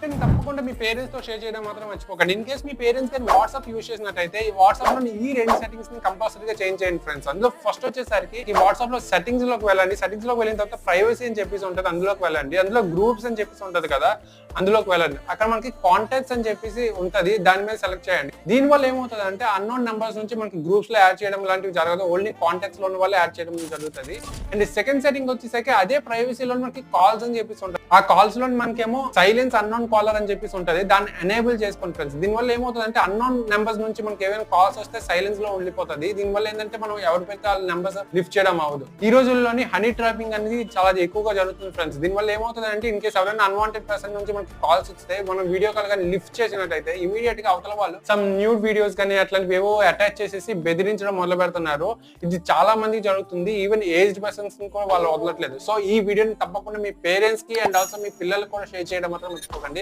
సేఫ్టీని తప్పకుండా మీ పేరెంట్స్ తో షేర్ చేయడం మాత్రం మర్చిపోకండి. ఇన్ కేస్ మీ పేరెంట్స్ కానీ వాట్సాప్ యూస్ చేసినట్టయితే ఈ వాట్సాప్ లో ఈ రెండు సెట్టింగ్స్ ని కంపల్సరీగా చేంజ్ చేయండి ఫ్రెండ్స్. అందులో ఫస్ట్ వచ్చేసరికి ఈ వాట్సాప్ లో సెట్టింగ్స్ లోకి వెళ్ళండి. సెట్టింగ్స్ లోకి వెళ్ళిన తర్వాత ప్రైవసీ అని చెప్పేసి ఉంటుంది, అందులోకి వెళ్ళండి. అందులో గ్రూప్స్ అని చెప్పేసి ఉంటది కదా, అందులోకి వెళ్ళండి. అక్కడ మనకి కాంటాక్ట్స్ అని చెప్పేసి ఉంటది, దాని మీద సెలెక్ట్ చేయండి. దీని వల్ల ఏమవుతుంది అంటే అన్నోన్ నెంబర్స్ నుంచి మనకి గ్రూప్స్ లో యాడ్ చేయడం లాంటివి జరగదు, ఓన్లీ కాంటాక్ట్స్ లో ఉన్న వాళ్ళు యాడ్ చేయడం జరుగుతుంది. అండ్ సెకండ్ సెట్టింగ్ వచ్చేసరికి అదే ప్రైవసీలో మనకి కాల్స్ అని చెప్పేసి ఉంటుంది. ఆ కాల్స్ లో మనకేమో సైలెన్స్ అన్నోన్ కాలర్ అని చెప్పేసి ఉంటుంది, దాన్ని ఎనేబుల్ చేసుకోండి ఫ్రెండ్స్. దీని వల్ల ఏమవుతుంది అంటే అన్నోన్ నెంబర్స్ నుంచి మనకి ఏమైనా కాల్స్ వస్తే సైలెన్స్ లో ఉండిపోతుంది. దీని వల్ల ఏంటంటే మనం ఎవరి పెడితే వాళ్ళ నెంబర్స్ లిఫ్ట్ చేయడం అవ్వదు. ఈ రోజుల్లోని హనీ ట్రాపింగ్ అనేది చాలా ఎక్కువగా జరుగుతుంది ఫ్రెండ్స్. దీని వల్ల ఏమవుతుంది అంటే ఇన్ కేసు ఎవరైనా అన్వాంటెడ్ పర్సన్ నుంచి మనకి కాల్స్ వస్తే మనం వీడియో కాల్ కానీ లిఫ్ట్ చేసినట్టయితే ఇమీడియట్ గా అవతల వాళ్ళు సమ్ న్యూడ్ వీడియోస్ కానీ అట్లాంటివి ఏవో అటాచ్ చేసేసి బెదిరించడం మొదలు పెడుతున్నారు. ఇది చాలా మందికి జరుగుతుంది, ఈవెన్ ఏజ్డ్ పర్సన్స్ కూడా వాళ్ళు వదలట్లేదు. సో ఈ వీడియోని తప్పకుండా మీ పేరెంట్స్ కి అండ్ ఆల్సో మీ పిల్లలకు కూడా షేర్ చేయడం మాత్రం మర్చిపోకండి.